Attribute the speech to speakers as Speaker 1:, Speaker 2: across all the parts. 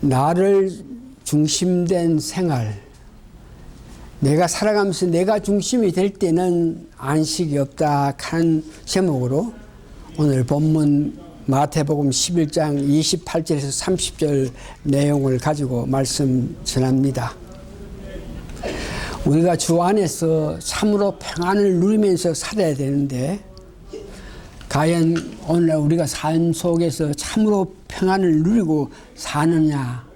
Speaker 1: 나를 중심된 생활, 내가 살아가면서 내가 중심이 될 때는 안식이 없다 하는 제목으로 오늘 본문 마태복음 11장 28절에서 30절 내용을 가지고 말씀 전합니다. 우리가 주 안에서 참으로 평안을 누리면서 살아야 되는데 과연 오늘날 우리가 삶 속에서 참으로 평안을 누리고 사느냐,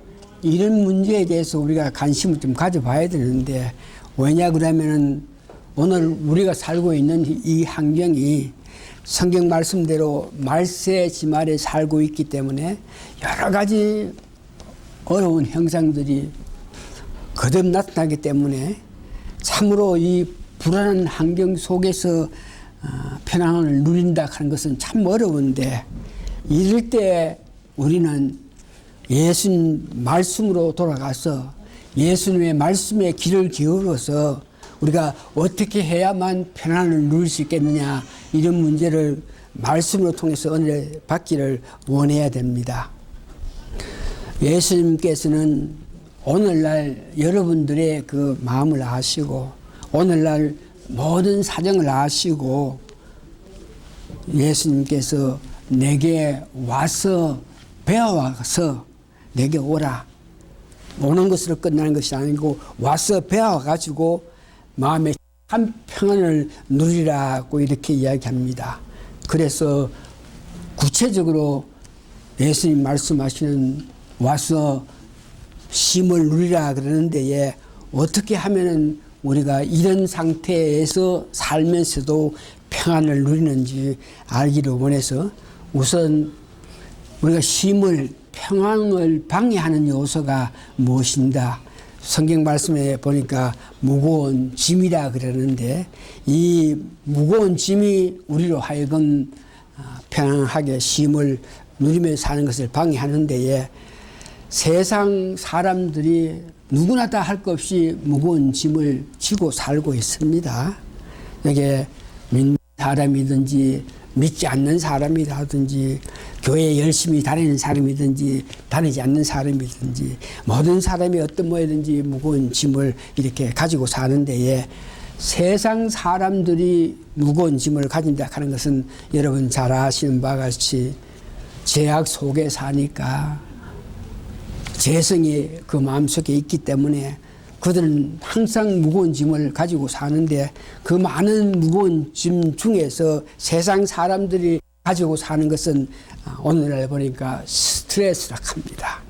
Speaker 1: 이런 문제에 대해서 우리가 관심을 좀 가져봐야 되는데, 왜냐 그러면은 오늘 우리가 살고 있는 이 환경이 성경 말씀대로 말세지 말에 살고 있기 때문에 여러 가지 어려운 현상들이 거듭 나타나기 때문에 참으로 이 불안한 환경 속에서 평안을 누린다 하는 것은 참 어려운데, 이럴 때 우리는 예수님 말씀으로 돌아가서 예수님의 말씀에 귀를 기울여서 우리가 어떻게 해야만 평안을 누릴 수 있겠느냐, 이런 문제를 말씀으로 통해서 은혜를 받기를 원해야 됩니다. 예수님께서는 오늘날 여러분들의 그 마음을 아시고 오늘날 모든 사정을 아시고 예수님께서 내게 와서 배워와서 내게 오라, 오는 것으로 끝나는 것이 아니고 와서 배워가지고 마음에 참 평안을 누리라고 이렇게 이야기합니다. 그래서 구체적으로 예수님 말씀하시는 와서 쉼을 누리라 그러는 데에 어떻게 하면은 우리가 이런 상태에서 살면서도 평안을 누리는지 알기를 원해서, 우선 우리가 쉼을, 평안을 방해하는 요소가 무엇인가, 성경 말씀에 보니까 무거운 짐이라 그러는데, 이 무거운 짐이 우리로 하여금 평안하게 쉼을 누리며 사는 것을 방해하는 데에 세상 사람들이 누구나 다 할 것 없이 무거운 짐을 지고 살고 있습니다. 이게 믿는 사람이든지 믿지 않는 사람이라든지 교회에 열심히 다니는 사람이든지 다니지 않는 사람이든지 모든 사람이 어떤 모양이든지 무거운 짐을 이렇게 가지고 사는 데에, 세상 사람들이 무거운 짐을 가진다 하는 것은 여러분 잘 아시는 바와 같이 죄악 속에 사니까 죄성이 그 마음속에 있기 때문에 그들은 항상 무거운 짐을 가지고 사는데, 그 많은 무거운 짐 중에서 세상 사람들이 가지고 사는 것은 오늘날 보니까 스트레스라고 합니다.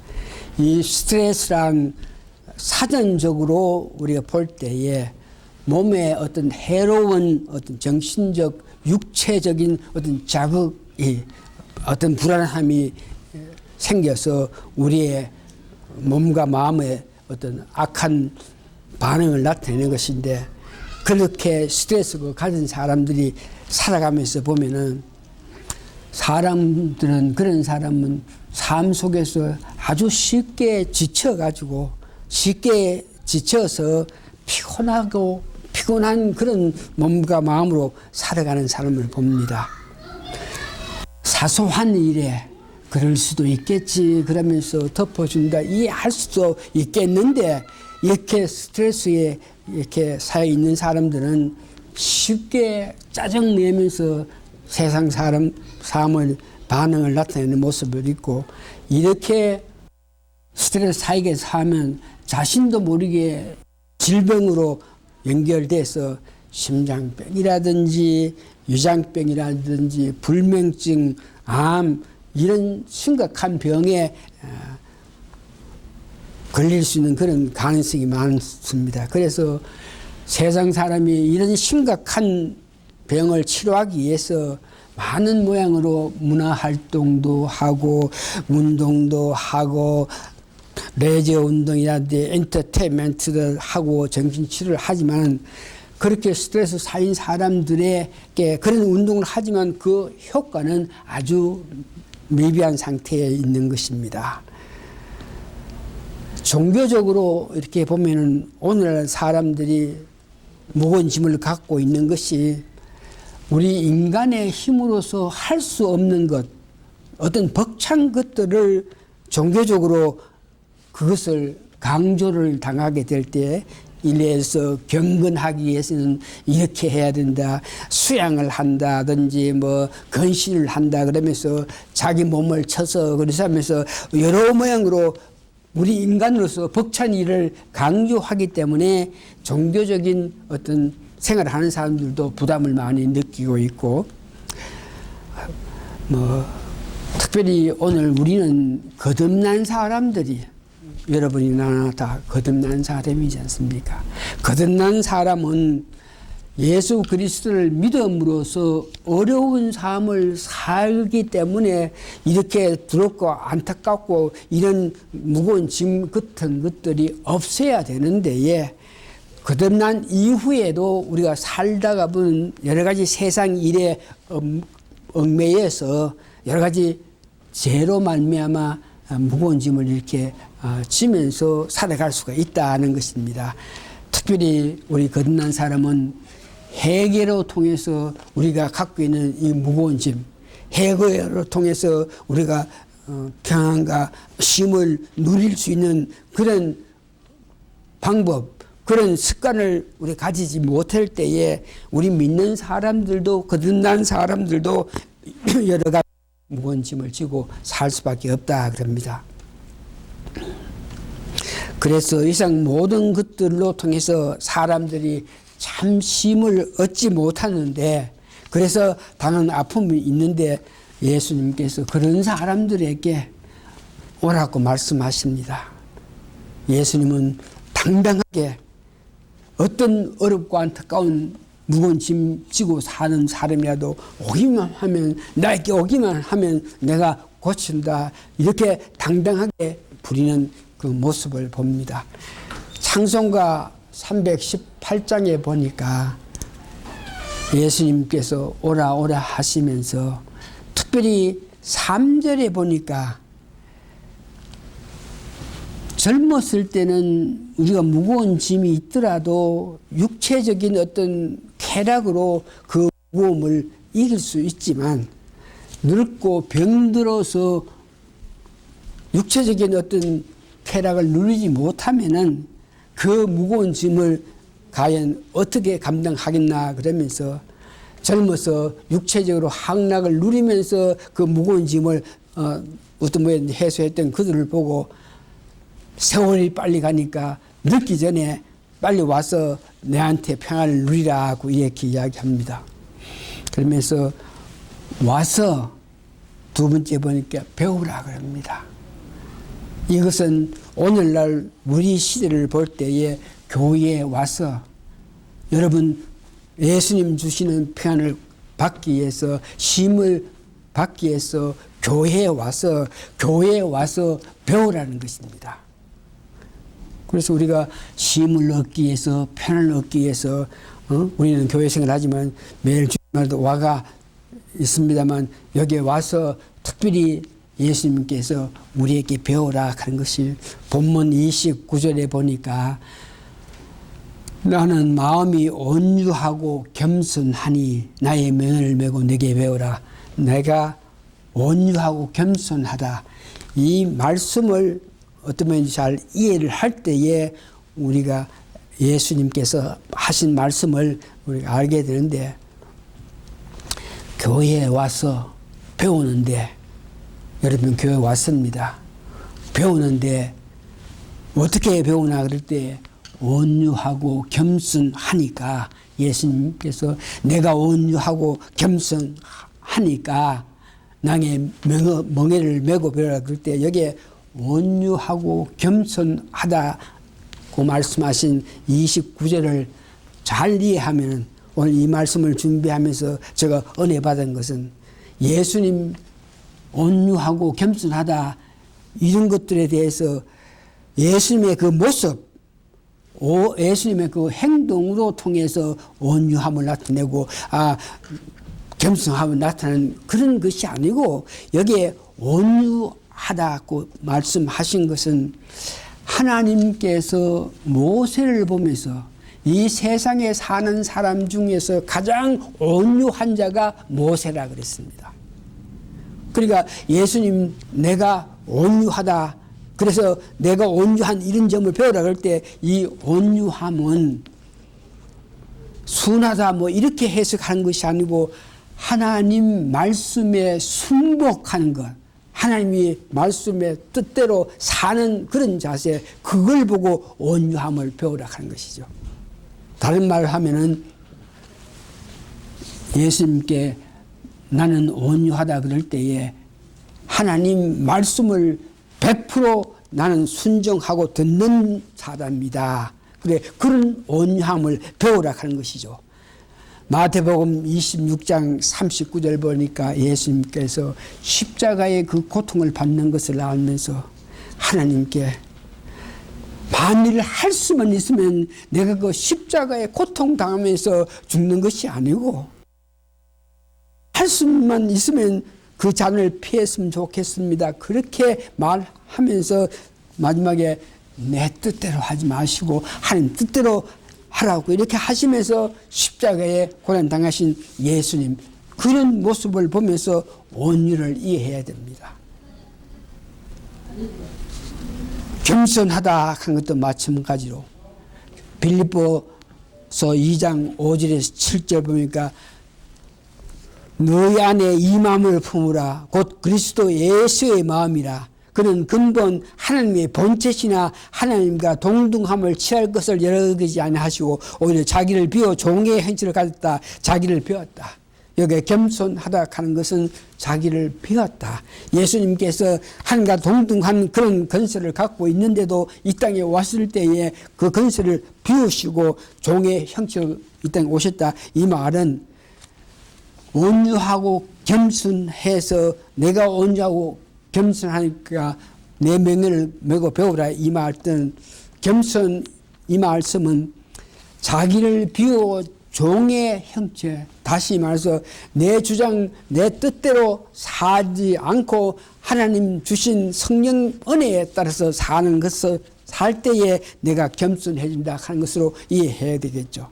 Speaker 1: 이 스트레스란 사전적으로 우리가 볼 때에 몸에 어떤 해로운 어떤 정신적, 육체적인 어떤 자극이, 어떤 불안함이 생겨서 우리의 몸과 마음에 어떤 악한 반응을 나타내는 것인데, 그렇게 스트레스를 가진 사람들이 살아가면서 보면은 사람들은, 그런 사람은 삶 속에서 아주 쉽게 지쳐가지고, 쉽게 지쳐서 피곤한 그런 몸과 마음으로 살아가는 사람을 봅니다. 사소한 일에 그럴 수도 있겠지 그러면서 덮어준다, 이해할 수도 있겠는데, 이렇게 스트레스에 이렇게 쌓여 있는 사람들은 쉽게 짜증내면서 세상 삶을 반응을 나타내는 모습을 있고, 이렇게 스트레스 사이에 사면 자신도 모르게 질병으로 연결돼서 심장병이라든지 유장병이라든지 불면증, 암, 이런 심각한 병에 걸릴 수 있는 그런 가능성이 많습니다. 그래서 세상 사람이 이런 심각한 병을 치료하기 위해서 많은 모양으로 문화활동도 하고 운동도 하고 레저 운동이라든지 엔터테인먼트를 하고 정신치료를 하지만, 그렇게 스트레스 쌓인 사람들에게 그런 운동을 하지만 그 효과는 아주 미비한 상태에 있는 것입니다. 종교적으로 이렇게 보면은 오늘날 사람들이 무거운 짐을 갖고 있는 것이 우리 인간의 힘으로서 할 수 없는 것, 어떤 벅찬 것들을 종교적으로 그것을 강조를 당하게 될 때 이래서 경건하기 위해서는 이렇게 해야 된다. 수양을 한다든지 뭐 건신을 한다 그러면서 자기 몸을 쳐서 그래서 하면서 여러 모양으로 우리 인간으로서 벅찬 일을 강조하기 때문에 종교적인 어떤 생활을 하는 사람들도 부담을 많이 느끼고 있고, 뭐 특별히 오늘 우리는 거듭난 사람들이, 여러분이나 다 거듭난 사람이지 않습니까? 거듭난 사람은 예수 그리스도를 믿음으로써 어려운 삶을 살기 때문에 이렇게 두렵고 안타깝고 이런 무거운 짐 같은 것들이 없어야 되는데, 거듭난 이후에도 우리가 살다가 보면 여러 가지 세상 일에 얽매여서 여러 가지 죄로 말미암아 무거운 짐을 이렇게 지면서 살아갈 수가 있다는 것입니다. 특별히 우리 거듭난 사람은 회개로 통해서 우리가 갖고 있는 이 무거운 짐, 회개로 통해서 우리가 평안과 쉼을 누릴 수 있는 그런 방법, 그런 습관을 우리 가지지 못할 때에 우리 믿는 사람들도, 거듭난 사람들도 여러 가지 무거운 짐을 지고 살 수밖에 없다 그럽니다. 그래서 이상 모든 것들로 통해서 사람들이 참 쉼을 얻지 못하는데, 그래서 당한 아픔이 있는데 예수님께서 그런 사람들에게 오라고 말씀하십니다. 예수님은 당당하게 어떤 어렵고 안타까운 무거운 짐 지고 사는 사람이라도 오기만 하면, 나에게 오기만 하면 내가 고친다, 이렇게 당당하게 부리는 그 모습을 봅니다. 찬송가 318장에 보니까 예수님께서 오라 오라 하시면서 특별히 3절에 보니까 젊었을 때는 우리가 무거운 짐이 있더라도 육체적인 어떤 쾌락으로 그 무거움을 이길 수 있지만, 늙고 병들어서 육체적인 어떤 쾌락을 누리지 못하면은 그 무거운 짐을 과연 어떻게 감당하겠나 그러면서 젊어서 육체적으로 향락을 누리면서 그 무거운 짐을 어떤 모양 해소했던 그들을 보고 세월이 빨리 가니까 늙기 전에 빨리 와서 내한테 평안을 누리라고 이렇게 이야기합니다. 그러면서 와서 두 번째 보니까 배우라 그럽니다. 이것은 오늘날 우리 시대를 볼 때에 교회에 와서 여러분 예수님 주시는 평안을 받기 위해서, 쉼을 받기 위해서 교회에 와서 배우라는 것입니다. 그래서 우리가 쉼을 얻기 위해서, 편안을 얻기 위해서 우리는 교회 생활을 하지만 매일 주일마다 와가 있습니다만, 여기에 와서 특별히 예수님께서 우리에게 배우라 하는 것이 본문 29절에 보니까, 나는 마음이 온유하고 겸손하니 나의 면을 메고 내게 배우라. 내가 온유하고 겸손하다, 이 말씀을 어떤 면이 잘 이해를 할 때에 우리가 예수님께서 하신 말씀을 우리가 알게 되는데, 교회에 와서 배우는데, 여러분 교회 왔습니다. 배우는데 어떻게 배우나 그럴 때 온유하고 겸손하니까, 예수님께서 내가 온유하고 겸손하니까 나의 멍에를 메고 배우라 그럴 때, 여기에 온유하고 겸손하다고 말씀하신 29절을 잘 이해하면, 오늘 이 말씀을 준비하면서 제가 은혜 받은 것은 예수님 온유하고 겸손하다, 이런 것들에 대해서 예수님의 그 모습, 예수님의 그 행동으로 통해서 온유함을 나타내고 겸손함을 나타내는 그런 것이 아니고, 여기에 온유하다고 말씀하신 것은 하나님께서 모세를 보면서 이 세상에 사는 사람 중에서 가장 온유한 자가 모세라 그랬습니다. 그러니까 예수님 내가 온유하다, 그래서 내가 온유한 이런 점을 배우라 그럴 때 이 온유함은 순하다 뭐 이렇게 해석하는 것이 아니고 하나님 말씀에 순복하는 것, 하나님이 말씀의 뜻대로 사는 그런 자세, 그걸 보고 온유함을 배우라 하는 것이죠. 다른 말을 하면은 예수님께 나는 온유하다 그럴 때에 하나님 말씀을 100% 나는 순종하고 듣는 사람이다. 그래, 그런 온유함을 배우라 하는 것이죠. 마태복음 26장 39절 보니까 예수님께서 십자가의 그 고통을 받는 것을 알면서 하나님께 만일 할 수만 있으면 내가 그 십자가에 고통당하면서 죽는 것이 아니고 할 수만 있으면 그 잔을 피했으면 좋겠습니다. 그렇게 말하면서 마지막에 내 뜻대로 하지 마시고 하나님 뜻대로 하라고 이렇게 하시면서 십자가에 고난당하신 예수님, 그런 모습을 보면서 온유를 이해해야 됩니다. 겸손하다 한 것도 마찬가지로 빌립보서 2장 5절에서 7절 보니까 너희 안에 이 마음을 품으라 곧 그리스도 예수의 마음이라 그는 근본 하나님의 본체시나 하나님과 동등함을 취할 것을 여기지 아니하시고 오히려 자기를 비워 종의 형체를 가졌다. 자기를 비웠다. 여기에 겸손하다 하는 것은 자기를 비웠다. 예수님께서 하나님과 동등한 그런 건설을 갖고 있는데도 이 땅에 왔을 때에 그 건설을 비우시고 종의 형체로 이 땅에 오셨다. 이 말은 온유하고 겸손해서 내가 온유하고 겸손하니까 내 명예를 메고 배우라 이 말은 겸손 이 말씀은 자기를 비워 종의 형체, 다시 말해서 내 주장 내 뜻대로 사지 않고 하나님 주신 성령 은혜에 따라서 사는 것을 살 때에 내가 겸손해진다 하는 것으로 이해해야 되겠죠.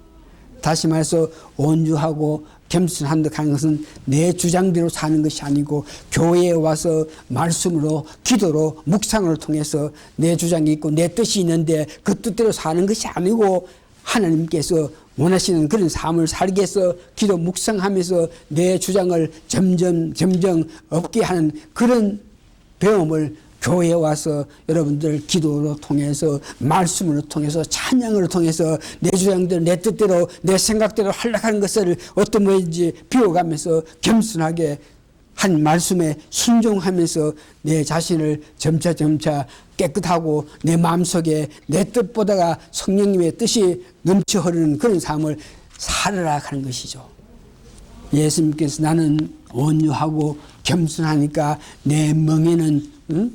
Speaker 1: 다시 말해서 온유하고 겸손한다 하는 것은 내 주장대로 사는 것이 아니고 교회에 와서 말씀으로 기도로 묵상을 통해서 내 주장이 있고 내 뜻이 있는데 그 뜻대로 사는 것이 아니고 하나님께서 원하시는 그런 삶을 살기 위해서 기도 묵상하면서 내 주장을 점점 없게 하는 그런 배움을 교회에 와서 여러분들 기도로 통해서 말씀으로 통해서 찬양으로 통해서 내 주장대로 내 뜻대로 내 생각대로 하려는 것을 어떤 뭐인지 비워가면서 겸손하게 한 말씀에 순종하면서 내 자신을 점차 깨끗하고 내 마음속에 내 뜻보다가 성령님의 뜻이 넘쳐 흐르는 그런 삶을 살아라 하는 것이죠. 예수님께서 나는 온유하고 겸손하니까 내 멍에는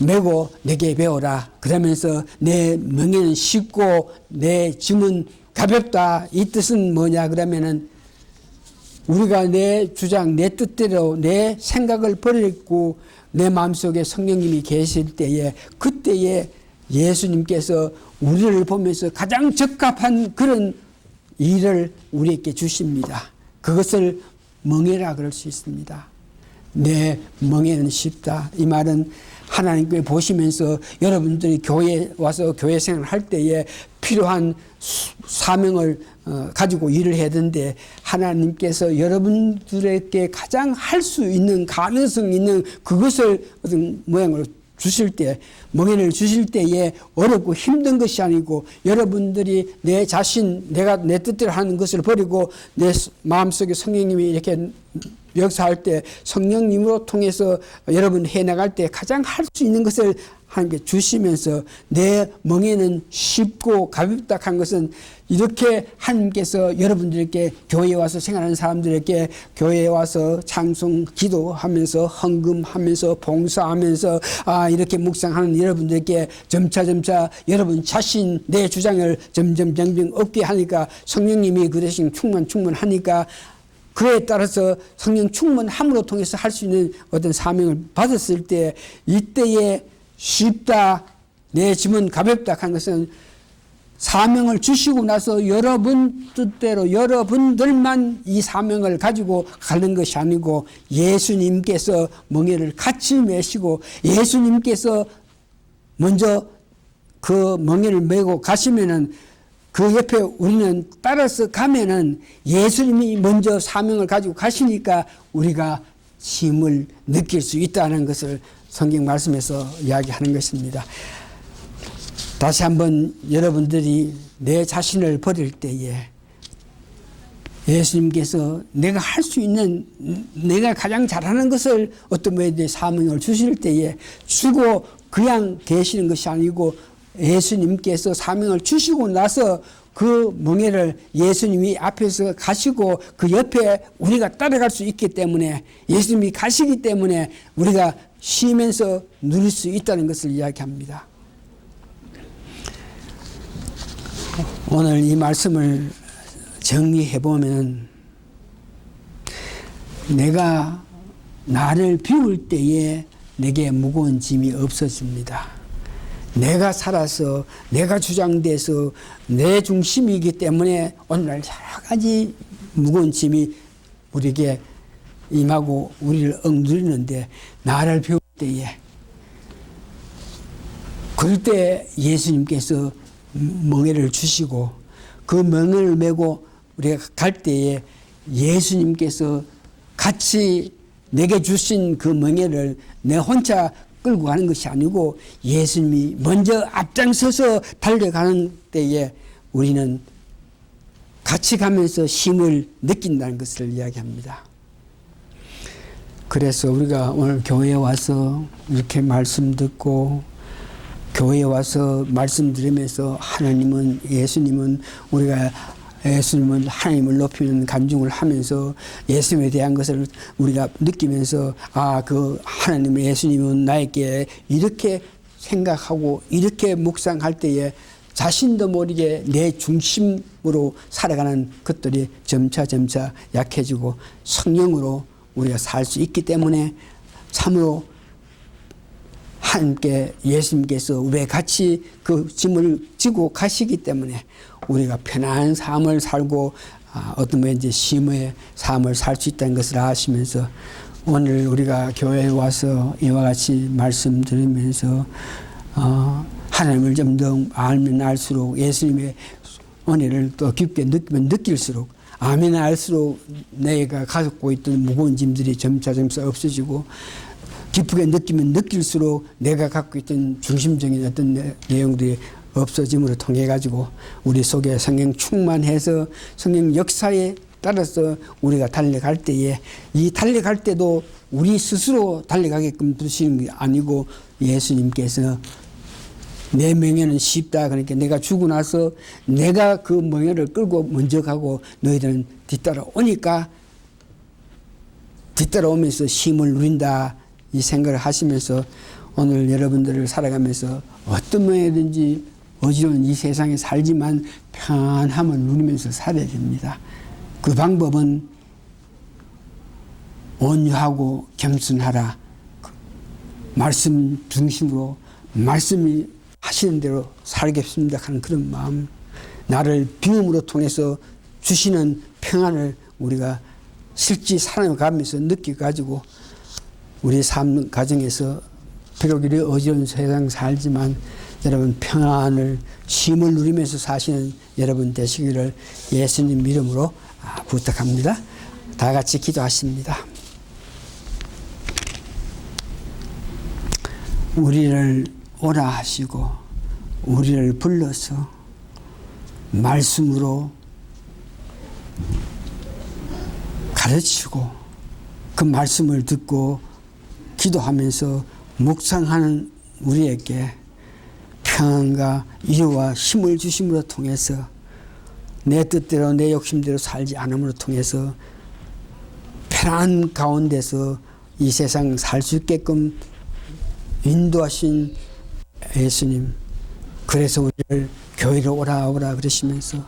Speaker 1: 메고 내게 배워라. 그러면서 내 멍에는 쉽고 내 짐은 가볍다. 이 뜻은 뭐냐 그러면은 우리가 내 주장, 내 뜻대로 내 생각을 버리고 내 마음속에 성령님이 계실 때에 그때에 예수님께서 우리를 보면서 가장 적합한 그런 일을 우리에게 주십니다. 그것을 멍에라 그럴 수 있습니다. 내 멍에는 쉽다. 이 말은 하나님께 보시면서 여러분들이 교회에 와서 교회 생활을 할 때에 필요한 사명을 가지고 일을 해야 되는데 하나님께서 여러분들에게 가장 할 수 있는 가능성 있는 그것을 어떤 모양으로 주실 때 멍에를 주실 때에 어렵고 힘든 것이 아니고 여러분들이 내 자신 내가 내 뜻대로 하는 것을 버리고 내 마음속에 성령님이 이렇게 역사할 때 성령님으로 통해서 여러분 해나갈 때 가장 할 수 있는 것을 하나님께 주시면서 내 멍에는 쉽고 가볍다 한 것은 이렇게 하나님께서 여러분들에게 교회에 와서 생활하는 사람들에게 교회에 와서 찬송 기도하면서 헌금하면서 봉사하면서 이렇게 묵상하는 여러분들에게 점차 여러분 자신 내 주장을 점점 얻게 하니까 성령님이 그 대신 충만하니까 그에 따라서 성령 충만함으로 통해서 할 수 있는 어떤 사명을 받았을 때 이때에 쉽다 내 짐은 가볍다 하는 것은 사명을 주시고 나서 여러분 뜻대로 여러분들만 이 사명을 가지고 가는 것이 아니고 예수님께서 멍에를 같이 메시고 예수님께서 먼저 그 멍에를 메고 가시면은 그 옆에 우리는 따라서 가면은 예수님이 먼저 사명을 가지고 가시니까 우리가 힘을 느낄 수 있다는 것을 성경 말씀에서 이야기하는 것입니다. 다시 한번 여러분들이 내 자신을 버릴 때에 예수님께서 내가 할 수 있는, 내가 가장 잘하는 것을 어떤 분에 사명을 주실 때에 주고 그냥 계시는 것이 아니고 예수님께서 사명을 주시고 나서 그 멍에를 예수님이 앞에서 가시고 그 옆에 우리가 따라갈 수 있기 때문에, 예수님이 가시기 때문에 우리가 쉬면서 누릴 수 있다는 것을 이야기합니다. 오늘 이 말씀을 정리해 보면, 내가 나를 비울 때에 내게 무거운 짐이 없어집니다. 내가 살아서, 내가 주장돼서 내 중심이기 때문에 오늘날 여러 가지 무거운 짐이 우리에게 임하고 우리를 억누르는데, 나를 비울 때에, 그럴 때 예수님께서 멍에를 주시고 그 멍에를 메고 우리가 갈 때에 예수님께서 같이 내게 주신 그 멍에를 내 혼자 끌고 가는 것이 아니고 예수님이 먼저 앞장서서 달려가는 때에 우리는 같이 가면서 힘을 느낀다는 것을 이야기합니다. 그래서 우리가 오늘 교회에 와서 이렇게 말씀 듣고 교회에 와서 말씀 들으면서 하나님은, 예수님은, 우리가 예수님은 하나님을 높이는 간증을 하면서 예수님에 대한 것을 우리가 느끼면서, 아, 그 하나님의 예수님은 나에게 이렇게 생각하고 이렇게 묵상할 때에 자신도 모르게 내 중심으로 살아가는 것들이 점차 약해지고 성령으로 우리가 살 수 있기 때문에 참으로 함께 예수님께서 우리와 같이 그 짐을 지고 가시기 때문에 우리가 편안한 삶을 살고 어떤 왠지 쉼의 삶을 살 수 있다는 것을 아시면서 오늘 우리가 교회에 와서 이와 같이 말씀 들으면서 하나님을 좀 더 알면 알수록 예수님의 은혜를 또 깊게 느끼면 느낄수록 아멘 알수록 내가 갖고 있던 무거운 짐들이 점차 없어지고 기쁘게 느끼면 느낄수록 내가 갖고 있던 중심적인 어떤 내용들이 없어짐으로 통해 가지고 우리 속에 성령 충만해서 성령 역사에 따라서 우리가 달려갈 때에 이 달려갈 때도 우리 스스로 달려가게끔 두시는 게 아니고 예수님께서 내 명예는 쉽다. 그러니까 내가 죽고 나서 내가 그 명예를 끌고 먼저 가고 너희들은 뒤따라오니까 뒤따라오면서 힘을 누린다. 이 생각을 하시면서 오늘 여러분들을 살아가면서 어떤 모양이든지 어지러운 이 세상에 살지만 편함을 누리면서 살아야 됩니다. 그 방법은 온유하고 겸손하라. 말씀 중심으로 말씀이 하시는 대로 살겠습니다 하는 그런 마음, 나를 비움으로 통해서 주시는 평안을 우리가 실제 살아가면서 느껴가지고 우리 삶 가정에서 비록 이리 어지러운 세상 살지만 여러분 평안을 쉼을 누리면서 사시는 여러분 되시기를 예수님 이름으로 부탁합니다. 다 같이 기도하십니다. 우리를 오라 하시고 우리를 불러서 말씀으로 가르치고 그 말씀을 듣고 기도하면서 묵상하는 우리에게 평안과 위로와 힘을 주심으로 통해서 내 뜻대로 내 욕심대로 살지 않음으로 통해서 편안 가운데서 이 세상 살 수 있게끔 인도하신 예수님, 그래서 우리를 교회로 오라 그러시면서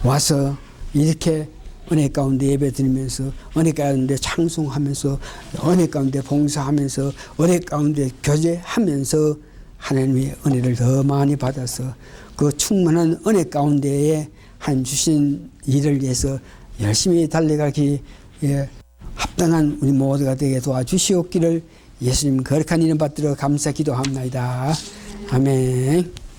Speaker 1: 와서 이렇게 은혜 가운데 예배 드리면서 은혜 가운데 찬송하면서 은혜 가운데 봉사하면서 은혜 가운데 교제하면서 하나님의 은혜를 더 많이 받아서 그 충만한 은혜 가운데에 한 주신 일을 위해서 열심히 달려가기에 합당한 우리 모두가 되게 도와주시옵기를 예수님 거룩한 이름 받들어 감사 기도합니다. 아멘.